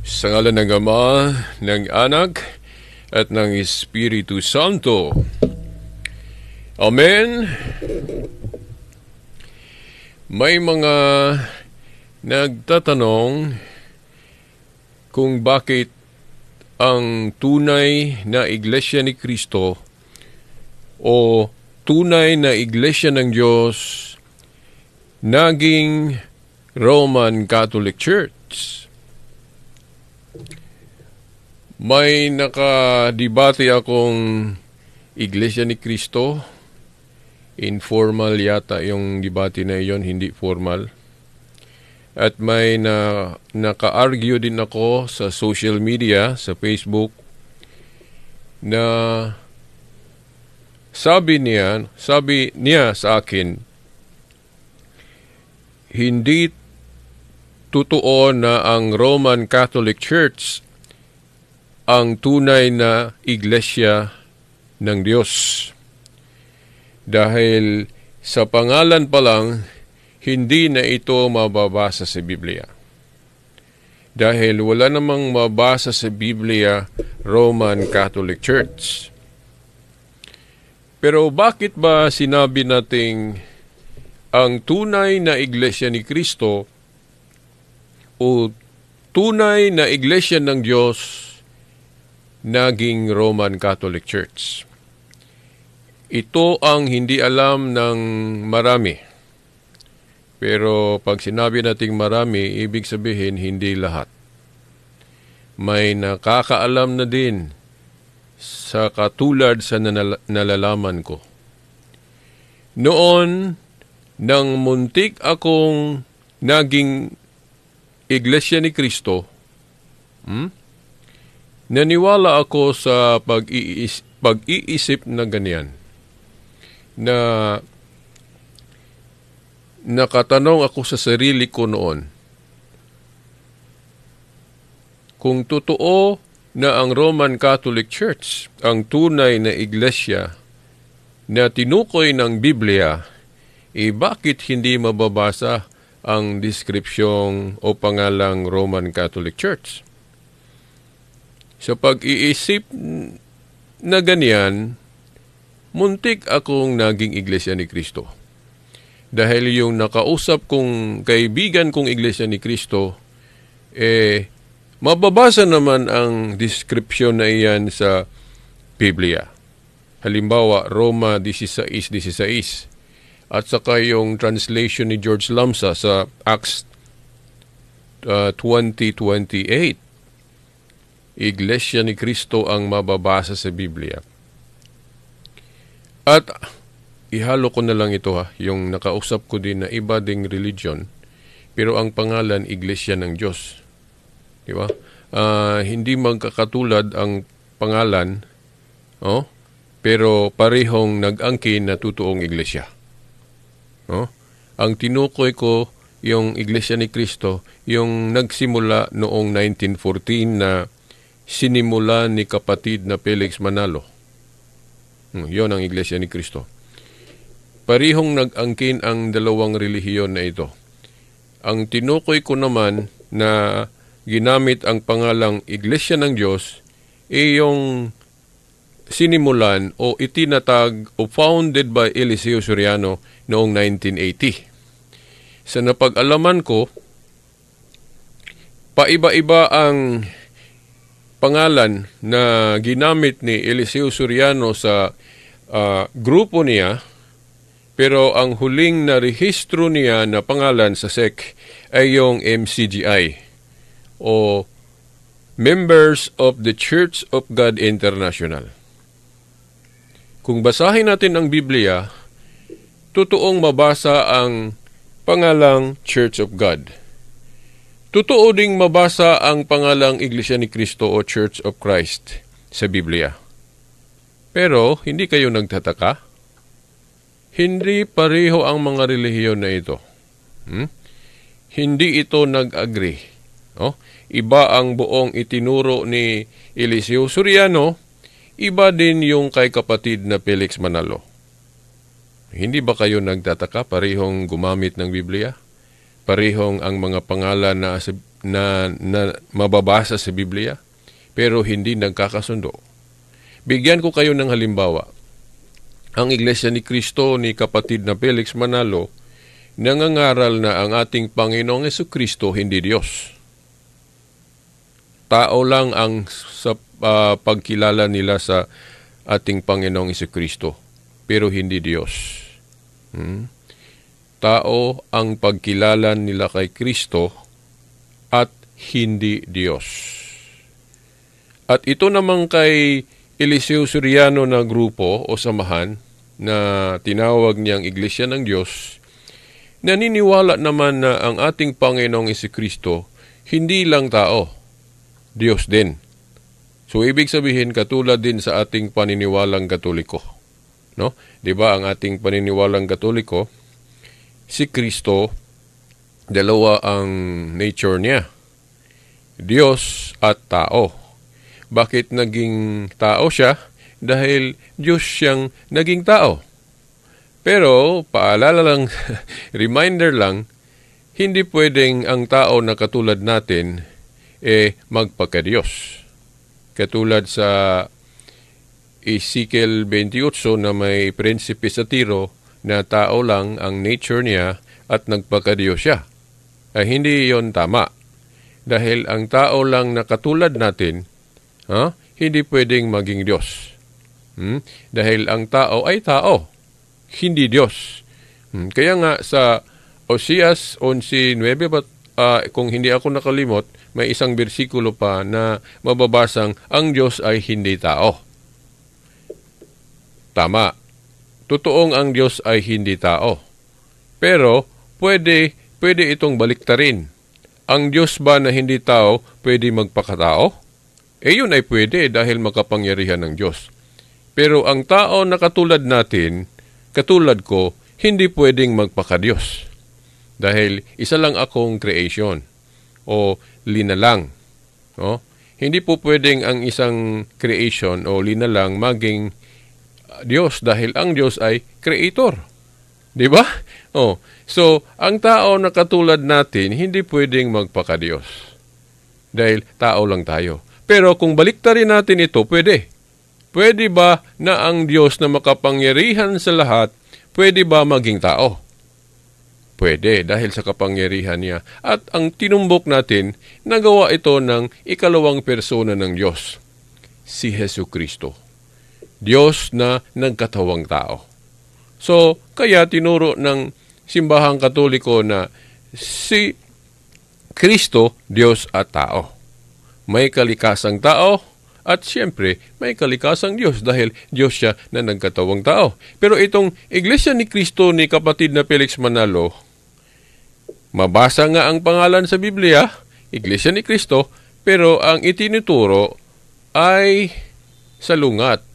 Sa ngalan ng Ama, ng Anak, at ng Espiritu Santo. Amen. May mga nagtatanong kung bakit ang tunay na Iglesia ni Cristo o tunay na Iglesia ng Diyos naging Roman Catholic Church. May nakadebate akong Iglesia ni Cristo. Informal yata yung debate na iyon, hindi formal. At may naka-argue din ako sa social media, sa Facebook, na sabi niya sa akin, hindi totoo na ang Roman Catholic Church ang tunay na iglesia ng Diyos. Dahil sa pangalan pa lang, hindi na ito mababasa sa Biblia. Dahil wala namang mabasa sa Biblia Roman Catholic Church. Pero bakit ba sinabi nating ang tunay na iglesia ni Cristo o tunay na iglesia ng Diyos naging Roman Catholic Church? Ito ang hindi alam ng marami. Pero pag sinabi nating marami, ibig sabihin hindi lahat. May nakakaalam na din sa katulad sa nalalaman ko. Noon, nang muntik akong naging Iglesia ni Cristo, naniwala ako sa pag-iisip na ganyan, na nakatanong ako sa sarili ko noon, kung totoo na ang Roman Catholic Church ang tunay na iglesia na tinukoy ng Biblia, bakit hindi mababasa ang deskripsyong o pangalang Roman Catholic Church? Sa pag-iisip na ganyan, muntik akong naging Iglesia ni Cristo. Dahil yung nakausap kong kaibigan kong Iglesia ni Cristo, mababasa naman ang description na iyan sa Biblia. Halimbawa, Roma 16:16. At saka yung translation ni George Lamsa sa Acts 20:28. Iglesia ni Cristo ang mababasa sa Biblia. At ihalo ko na lang ito yung nakausap ko din na iba ding religion, pero ang pangalan Iglesia ng Diyos. Di ba? Hindi magkakatulad ang pangalan, pero parehong nag-angkin na totoong iglesia. Ang tinukoy ko yung Iglesia ni Cristo, yung nagsimula noong 1914 na sinimula ni kapatid na Felix Manalo. Yon ang Iglesia ni Cristo. Parihong nag-angkin ang dalawang relihiyon na ito. Ang tinukoy ko naman na ginamit ang pangalang Iglesia ng Diyos yung sinimulan o itinatag o founded by Eliseo Soriano noong 1980. Sa napag-alaman ko, paiba-iba ang pangalan na ginamit ni Eliseo Soriano sa grupo niya, pero ang huling na rehistro niya na pangalan sa SEC ay yung MCGI o Members of the Church of God International. Kung basahin natin ang Biblia, totoong mabasa ang pangalang Church of God. Totoo ding mabasa ang pangalang Iglesia ni Cristo o Church of Christ sa Biblia. Pero hindi kayo nagtataka? Hindi pareho ang mga relihiyon na ito. Hindi ito nag-agree. Iba ang buong itinuro ni Eliseo Soriano, iba din yung kay kapatid na Felix Manalo. Hindi ba kayo nagtataka parehong gumamit ng Biblia? parehong ang mga pangalan na mababasa sa Biblia, pero hindi nagkakasundo. Bigyan ko kayo ng halimbawa. Ang Iglesia ni Cristo ni kapatid na Felix Manalo, nangangaral na ang ating Panginoong Jesucristo hindi Diyos. Tao lang ang sa pagkilala nila sa ating Panginoong Jesucristo, pero hindi Diyos. Tao ang pagkilala nila kay Kristo at hindi Diyos. At ito naman kay Eliseo Soriano na grupo o samahan na tinawag niyang Iglesia ng Diyos, naniniwala naman na ang ating Panginoong Jesucristo hindi lang tao, Diyos din. So ibig sabihin katulad din sa ating paniniwalang Katoliko. No? 'Di ba ang ating paniniwalang Katoliko, si Kristo dalawa ang nature niya. Diyos at tao. Bakit naging tao siya? Dahil Diyos siyang naging tao. Pero, paalala lang, reminder lang, hindi pwedeng ang tao na katulad natin magpakadiyos. Katulad sa Ezekiel 28 na may prinsipe sa Tiro na tao lang ang nature niya at nagpakadiyos siya. Hindi yon tama. Dahil ang tao lang na katulad natin, hindi pwedeng maging Diyos. Dahil ang tao ay tao, hindi Diyos. Kaya nga sa Oseas 11:9, kung hindi ako nakalimot, may isang bersikulo pa na mababasang ang Diyos ay hindi tao. Tama. Totoong ang Diyos ay hindi tao. Pero pwede itong baliktarin. Ang Diyos ba na hindi tao pwede magpakatao? Yun ay pwede dahil makapangyarihan ng Diyos. Pero ang tao na katulad natin, katulad ko, hindi pwedeng magpakadiyos. Dahil isa lang akong creation o linalang. No? Hindi po pwedeng ang isang creation o linalang maging Diyos dahil ang Diyos ay creator. Di ba? So, ang tao na katulad natin, hindi pwedeng magpakadiyos. Dahil tao lang tayo. Pero kung baliktarin natin ito, pwede. Pwede ba na ang Diyos na makapangyarihan sa lahat, pwede ba maging tao? Pwede, dahil sa kapangyarihan niya. At ang tinumbok natin, nagawa ito ng ikalawang persona ng Diyos, si Jesucristo. Diyos na nagkatawang tao. So, kaya tinuro ng simbahang Katoliko na si Kristo, Diyos at tao. May kalikasang tao at siyempre may kalikasang Diyos dahil Diyos siya na nagkatawang tao. Pero itong Iglesia ni Cristo ni kapatid na Felix Manalo, mabasa nga ang pangalan sa Biblia, Iglesia ni Cristo, pero ang itinuturo ay salungat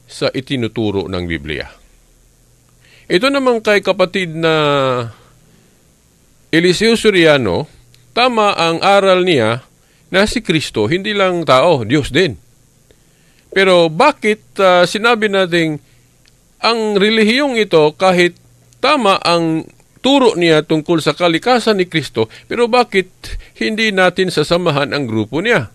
sa itinuturo ng Biblia. Ito naman kay kapatid na Eliseo Soriano, tama ang aral niya na si Kristo hindi lang tao, Diyos din. Pero bakit sinabi nating ang relihiyong ito kahit tama ang turo niya tungkol sa kalikasan ni Kristo, pero bakit hindi natin sasamahan ang grupo niya?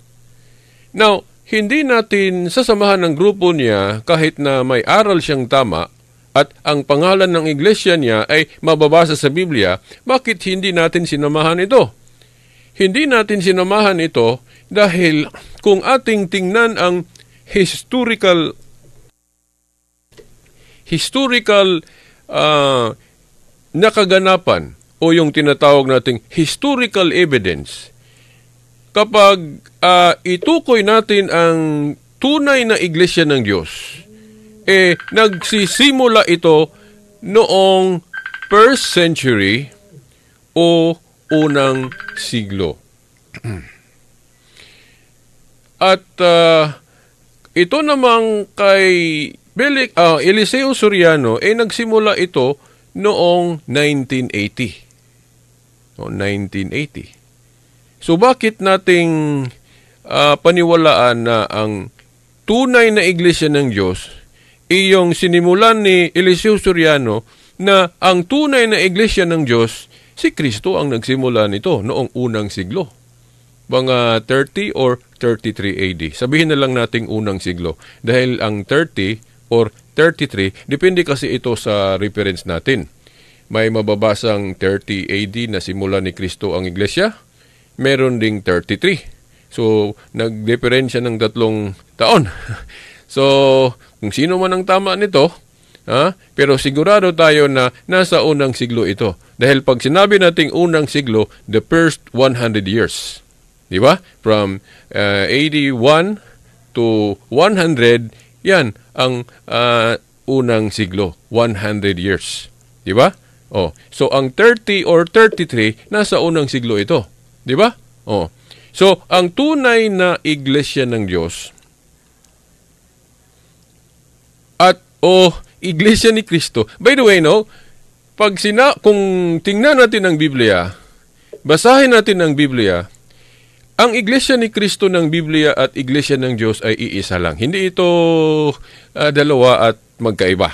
Now, hindi natin sasamahan ang grupo niya kahit na may aral siyang tama at ang pangalan ng iglesia niya ay mababasa sa Biblia, bakit hindi natin sinamahan ito? Hindi natin sinamahan ito dahil kung ating tingnan ang historical na kaganapan o yung tinatawag nating historical evidence, kapag itukoy natin ang tunay na iglesia ng Diyos, nagsisimula ito noong 1st century o unang siglo. At ito namang kay Eliseo Soriano, nagsimula ito noong 1980. 1980. So bakit nating paniwalaan na ang tunay na iglesia ng Diyos iyong sinimulan ni Eliseo Soriano na ang tunay na iglesia ng Diyos si Kristo ang nagsimula nito noong unang siglo. Mga 30 or 33 AD. Sabihin na lang nating unang siglo. Dahil ang 30 or 33, depende kasi ito sa reference natin. May mababasang 30 AD na simula ni Kristo ang iglesia. Meron ding 33. So, nagdiferensya ng 3 taon. So, kung sino man ang tama nito, pero sigurado tayo na nasa unang siglo ito. Dahil pag sinabi nating unang siglo, the first 100 years. Di ba? From AD 1 to 100, yan ang unang siglo, 100 years. Di ba? So ang 30 or 33 nasa unang siglo ito. Di ba? So ang tunay na iglesia ng Diyos at iglesia ni Kristo. By the way, kung tingnan natin ang Biblia, basahin natin ang Biblia, ang iglesia ni Kristo ng Biblia at iglesia ng Diyos ay iisa lang. Hindi ito dalawa at magkaiba.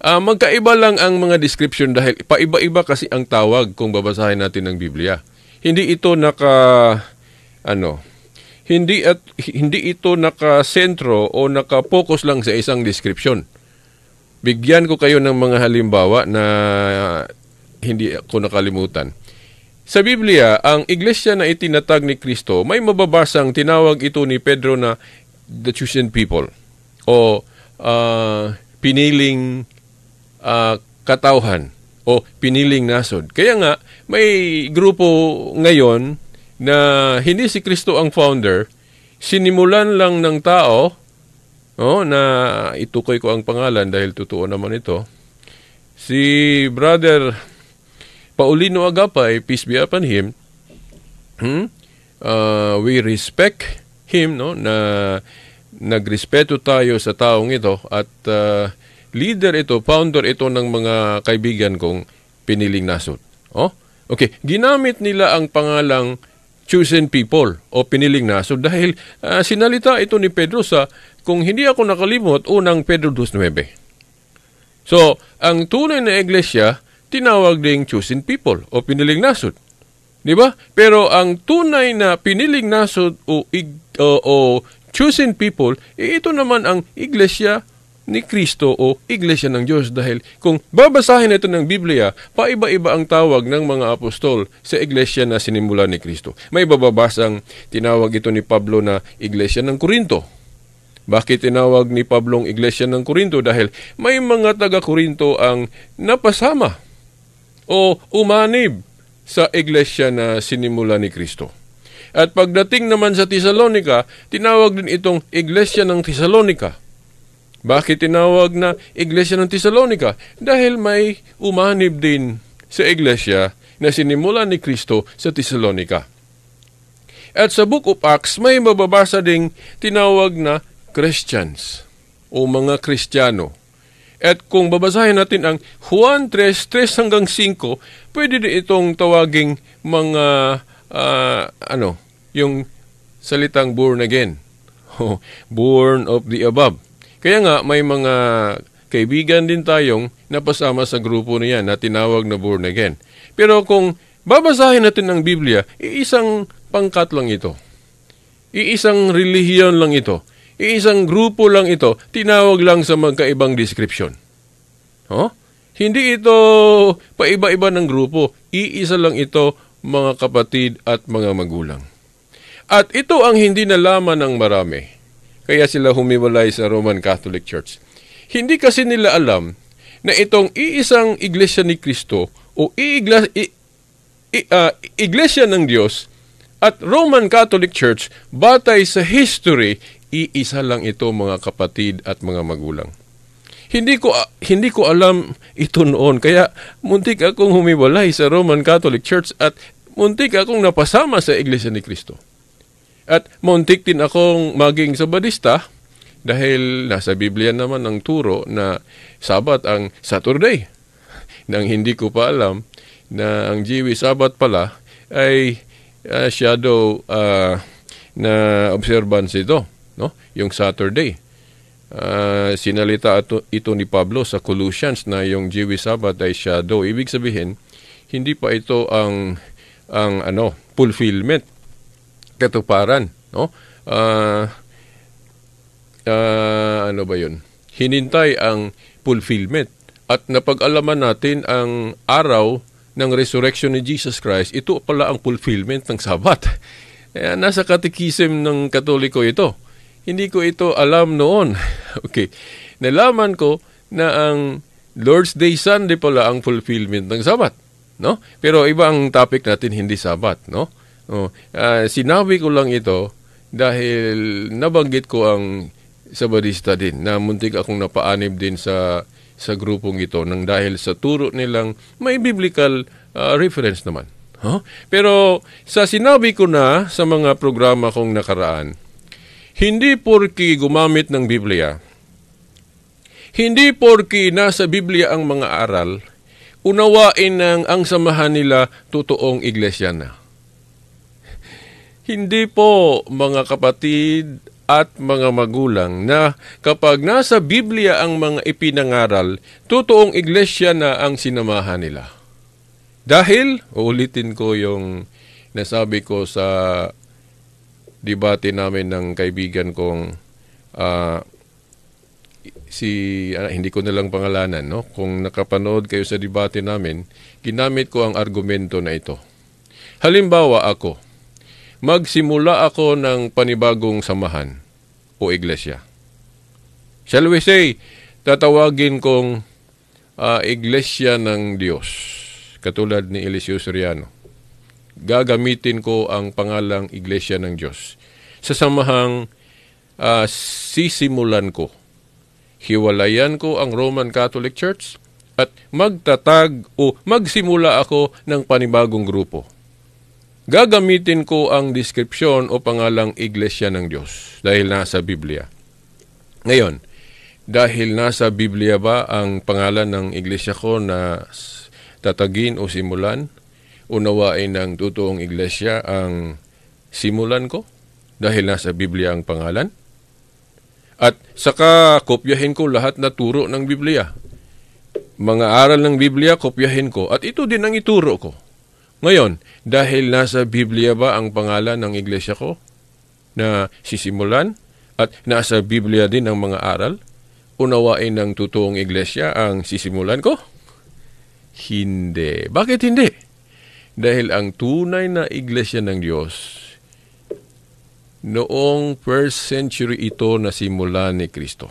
Magkaiba lang ang mga description dahil paiba-iba kasi ang tawag kung babasahin natin ang Biblia. Hindi ito hindi ito nakasentro o nakapokus lang sa isang description. Bigyan ko kayo ng mga halimbawa na hindi ko nakalimutan. Sa Biblia, ang iglesia na itinatag ni Kristo, may mababasang tinawag ito ni Pedro na the chosen people o piniling katauhan o piniling nasod. Kaya nga, may grupo ngayon na hindi si Kristo ang founder, sinimulan lang ng tao, na itukoy ko ang pangalan dahil totoo naman ito, si Brother Paulino Agapay, peace be upon him, we respect him, na nagrespeto tayo sa taong ito at leader ito, founder ito ng mga kaibigan kong piniling nasod. Okay, ginamit nila ang pangalang chosen people o piniling nasod dahil sinalita ito ni Pedro sa, kung hindi ako nakalimot, unang Pedro 2:9. So, ang tunay na iglesia, tinawag ding chosen people o piniling nasod. Di ba? Pero ang tunay na piniling nasod o chosen people, ito naman ang iglesia ni Kristo o iglesia ng Diyos. Dahil kung babasahin ito ng Biblia, paiba-iba ang tawag ng mga apostol sa iglesia na sinimula ni Kristo. May bababasang tinawag ito ni Pablo na iglesia ng Korinto. Bakit tinawag ni Pablo ang iglesia ng Korinto? Dahil may mga taga-Korinto ang napasama o umanib sa iglesia na sinimula ni Kristo. At pagdating naman sa Thessalonica, tinawag din itong iglesia ng Thessalonica. Bakit tinawag na iglesia ng Thessalonica? Dahil may umanib din sa iglesia na sinimula ni Kristo sa Thessalonica. At sa Book of Acts, may mababasa ding tinawag na Christians o mga Kristiyano. At kung babasahin natin ang Juan 3:3-5, pwede din itong tawaging mga, yung salitang born again. Born of the above. Kaya nga, may mga kaibigan din tayong napasama sa grupo niyan na tinawag na born again. Pero kung babasahin natin ang Biblia, iisang pangkat lang ito. Iisang relihiyon lang ito. Iisang grupo lang ito, tinawag lang sa magkaibang description. Hindi ito paiba-iba ng grupo. Iisa lang ito, mga kapatid at mga magulang. At ito ang hindi nalaman ng marami. Kaya sila humiwalay sa Roman Catholic Church. Hindi kasi nila alam na itong iisang iglesia ni Kristo o iglesia ng Diyos at Roman Catholic Church, batay sa history, iisa lang ito, mga kapatid at mga magulang. Hindi ko alam ito noon, kaya muntik akong humiwalay sa Roman Catholic Church at muntik akong napasama sa Iglesia ni Kristo. At muntik din akong maging Sabadista dahil nasa Biblia naman ang turo na Sabat ang Saturday. Nang hindi ko pa alam na ang Jewish Sabbath pala ay shadow na observance ito. Yung Saturday. Sinalita ito ni Pablo sa Colossians na yung Jewish Sabbath ay shadow. Ibig sabihin, hindi pa ito ang fulfillment, katuparan, no? Ano ba 'yun? Hinintay ang fulfillment at napag-alaman natin ang araw ng resurrection ni Jesus Christ. Ito pala ang fulfillment ng Sabat. Nasa katekism ng Katoliko ito. Hindi ko ito alam noon. Okay. Nalaman ko na ang Lord's Day Sunday pala ang fulfillment ng Sabat, no? Pero iba ang topic natin, hindi Sabat, no? Sinabi ko lang ito dahil nabanggit ko ang Sabadista din, na muntik akong napaanib din sa grupong ito nang dahil sa turo nilang may biblical reference naman. Huh? Pero sa sinabi ko na sa mga programa kong nakaraan, hindi porki gumamit ng Biblia, hindi porki nasa Biblia ang mga aral, unawain ng ang samahan nila totoong iglesia na. Hindi po, mga kapatid at mga magulang, na kapag nasa Biblia ang mga ipinangaral, totoong iglesia na ang sinamahan nila. Dahil, uulitin ko yung nasabi ko sa debate namin ng kaibigan kong hindi ko nalang pangalanan, no? Kung nakapanood kayo sa debate namin, ginamit ko ang argumento na ito. Halimbawa ako, magsimula ako ng panibagong samahan o iglesia. Shall we say, tatawagin kong iglesia ng Diyos, katulad ni Eliseo Soriano. Gagamitin ko ang pangalang iglesia ng Diyos. Sa samahang sisimulan ko, hiwalayan ko ang Roman Catholic Church at magtatag o magsimula ako ng panibagong grupo. Gagamitin ko ang description o pangalang Iglesia ng Diyos dahil nasa Biblia. Ngayon, dahil nasa Biblia ba ang pangalan ng iglesia ko na tatagin o simulan, unawain ng totoong iglesia ang simulan ko dahil nasa Biblia ang pangalan? At saka kopyahin ko lahat na turo ng Biblia. Mga aral ng Biblia, kopyahin ko at ito din ang ituro ko. Ngayon, dahil nasa Biblia ba ang pangalan ng iglesia ko na sisimulan at nasa Biblia din ang mga aral, unawain ng totoong iglesia ang sisimulan ko? Hindi. Bakit hindi? Dahil ang tunay na iglesia ng Diyos, noong first century ito na simula ni Kristo.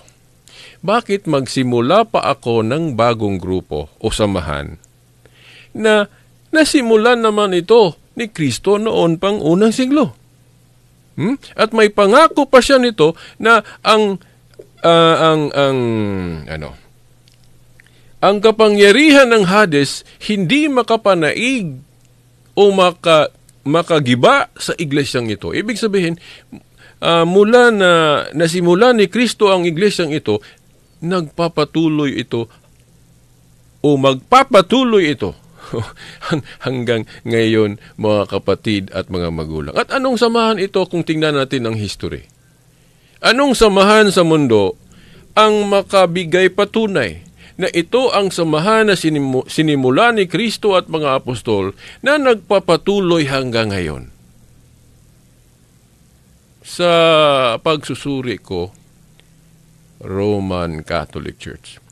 Bakit magsimula pa ako ng bagong grupo o samahan na nasimulan naman ito ni Kristo noon pang unang siglo? At may pangako pa siya nito na ang kapangyarihan ng Hades hindi makapanaig o makagiba sa iglesyang ito. Ibig sabihin, mula na nasimula ni Kristo ang iglesyang ito, nagpapatuloy ito o magpapatuloy ito hanggang ngayon, mga kapatid at mga magulang. At anong samahan ito kung tingnan natin ang history? Anong samahan sa mundo ang makabigay patunay na ito ang samahan na sinimula ni Kristo at mga apostol na nagpapatuloy hanggang ngayon? Sa pagsusuri ko, Roman Catholic Church.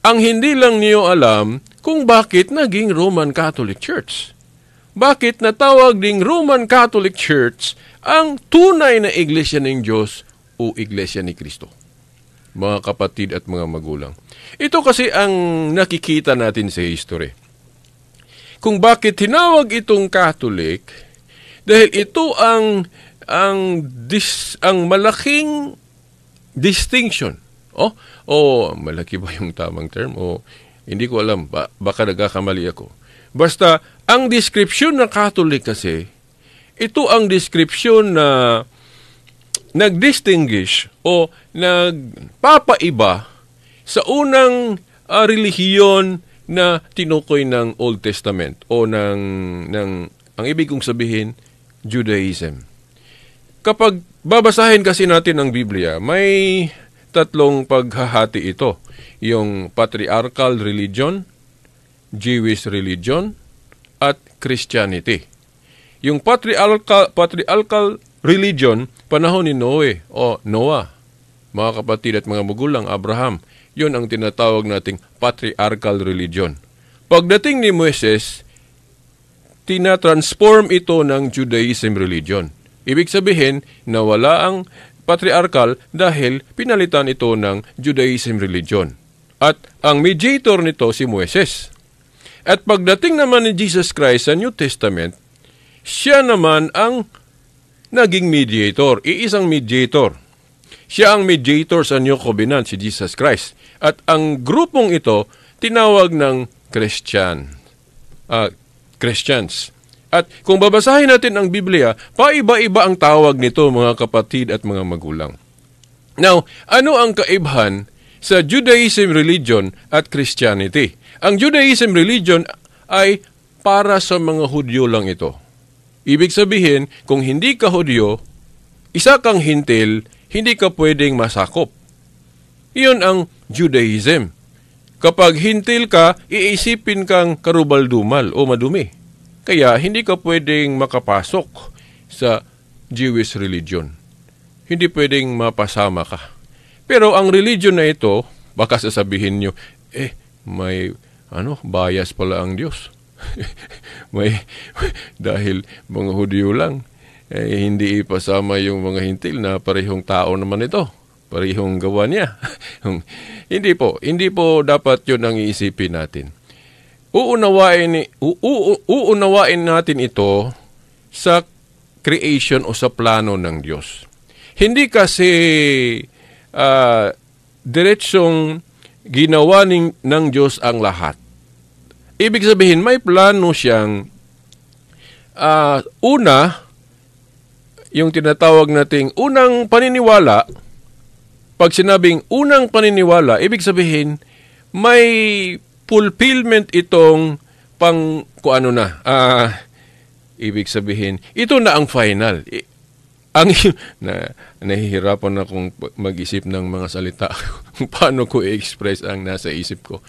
Ang hindi lang niyo alam kung bakit naging Roman Catholic Church. Bakit natawag ding Roman Catholic Church ang tunay na iglesia ng Diyos o iglesia ni Kristo? Mga kapatid at mga magulang. Ito kasi ang nakikita natin sa history. Kung bakit tinawag itong Catholic, dahil ito ang malaking distinction. Malaki ba yung tamang term? Hindi ko alam. Baka nagkakamali ako. Basta, ang description ng Catholic kasi, ito ang description na nag-distinguish o nagpapaiba sa unang relihiyon na tinukoy ng Old Testament o ang ibig kong sabihin, Judaism. Kapag babasahin kasi natin ang Biblia, may tatlong paghahati ito. Yung patriarchal religion, Jewish religion at Christianity. Yung patriarchal religion, panahon ni Noah, mga kapatid at mga magulang, Abraham, yun ang tinatawag nating patriarchal religion. Pagdating ni Moises, tinatransform ito ng Judaism religion. Ibig sabihin, nawala ang patriarchal dahil pinalitan ito ng Judaism religion. At ang mediator nito si Moises. At pagdating naman ni Jesus Christ sa New Testament, siya naman ang naging mediator, iisang mediator. Siya ang mediator sa New Covenant, si Jesus Christ. At ang grupong ito, tinawag ng Christians. At kung babasahin natin ang Biblia, paiba-iba ang tawag nito, mga kapatid at mga magulang. Now, ano ang kaibahan sa Judaism religion at Christianity? Ang Judaism religion ay para sa mga Hudyo lang ito. Ibig sabihin, kung hindi ka Hudyo, isa kang hintil, hindi ka pwedeng masakop. Iyon ang Judaism. Kapag hintil ka, iisipin kang karubaldumal o madumi. Kaya hindi ka pwedeng makapasok sa Jewish religion. Hindi pwedeng mapasama ka. Pero ang religion na ito, baka sasabihin nyo, may bias pala ang Diyos. Dahil mga Hudyo lang, hindi ipasama yung mga hintil na parehong tao naman ito. Parehong gawa niya. Hindi po dapat yun ang iisipin natin. Uunawain natin ito sa creation o sa plano ng Diyos. Hindi kasi diretsong ginawa ng Diyos ang lahat. Ibig sabihin, may plano siyang yung tinatawag nating unang paniniwala. Pag sinabing unang paniniwala, ibig sabihin, may fulfillment itong ibig sabihin, ito na ang final. Nahihirapan akong mag-isip ng mga salita kung paano ko i-express ang nasa isip ko.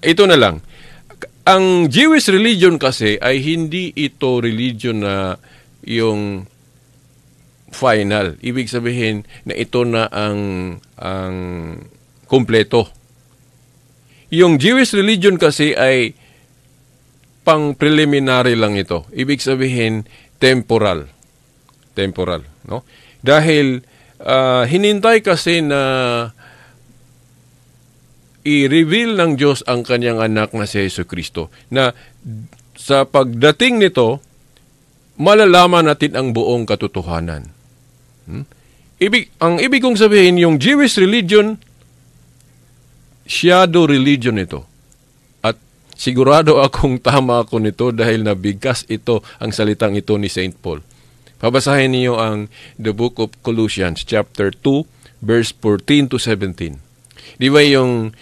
Ito na lang. Ang Jewish religion kasi ay hindi ito religion na yung final. Ibig sabihin na ito na ang kompleto. Yung Jewish religion kasi ay pang-preliminary lang ito. Ibig sabihin temporal, no? Dahil hinintay kasi na i-reveal ng Diyos ang kanyang anak na si Jesucristo, na sa pagdating nito, malalaman natin ang buong katotohanan. Ang ibig kong sabihin, yung Jewish religion, shadow religion ito. At sigurado akong tama ako nito dahil nabigkas ito ang salitang ito ni St. Paul. Pabasahin niyo ang the book of Colossians, chapter 2, verse 14 to 17. Di ba yung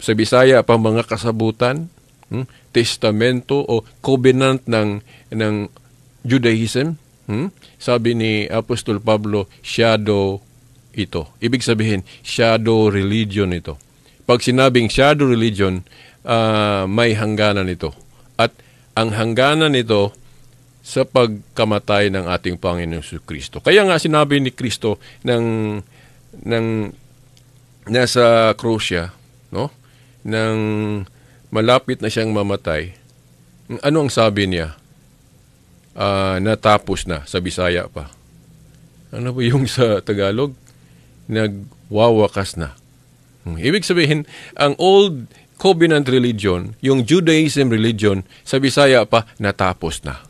sa Bisaya pa mga kasabutan, testamento o covenant ng Judaism? Sabi ni Apostol Pablo, shadow ito. Ibig sabihin, shadow religion ito. Pag sinabing shadow religion, may hangganan ito. At ang hangganan nito sa pagkamatay ng ating Panginoong Jesucristo. Kaya nga sinabi ni Kristo ng nasa krus siya, no? Nang malapit na siyang mamatay, ano ang sabi niya? Natapos na, sa Bisaya pa. Ano ba yung sa Tagalog? Nagwawakas na. Ibig sabihin, ang Old Covenant religion, yung Judaism religion, sa Bisaya pa, natapos na.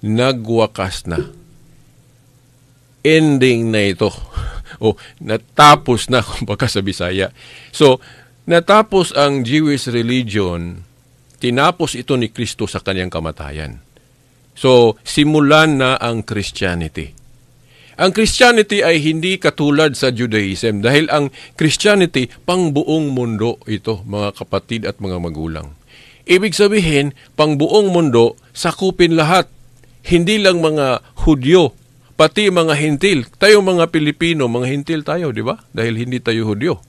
Nagwakas na. Ending na ito. O natapos na, kumbaga sa Bisaya. So, natapos ang Jewish religion, tinapos ito ni Kristo sa kanyang kamatayan. So, simulan na ang Christianity. Ang Christianity ay hindi katulad sa Judaism dahil ang Christianity pang buong mundo ito, mga kapatid at mga magulang. Ibig sabihin, pang buong mundo, sakupin lahat. Hindi lang mga Hudyo, pati mga hintil. Tayo mga Pilipino, mga hintil tayo, di ba? Dahil hindi tayo Hudyo.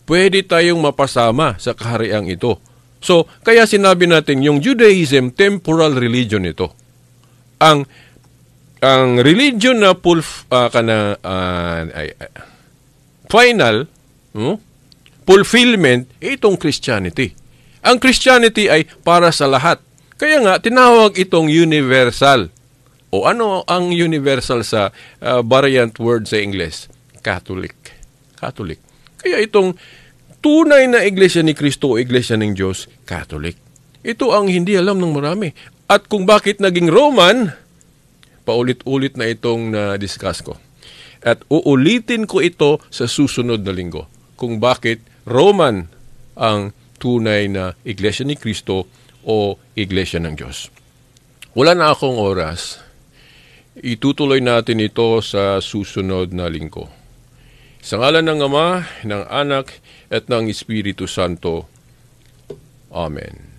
pwede tayong mapasama sa kahariang ito. So, kaya sinabi natin yung Judaism, temporal religion ito. Ang religion na final fulfillment, itong Christianity. Ang Christianity ay para sa lahat. Kaya nga, tinawag itong universal. O ano ang universal sa variant word sa English? Catholic. Catholic. Kaya itong tunay na iglesia ni Kristo o iglesia ng Diyos, Catholic. Ito ang hindi alam ng marami. At kung bakit naging Roman, paulit-ulit na itong na-discuss ko. At uulitin ko ito sa susunod na linggo. Kung bakit Roman ang tunay na iglesia ni Kristo o iglesia ng Diyos. Wala na akong oras. Itutuloy natin ito sa susunod na linggo. Sa ngalan ng Ama, ng Anak, at ng Espiritu Santo. Amen.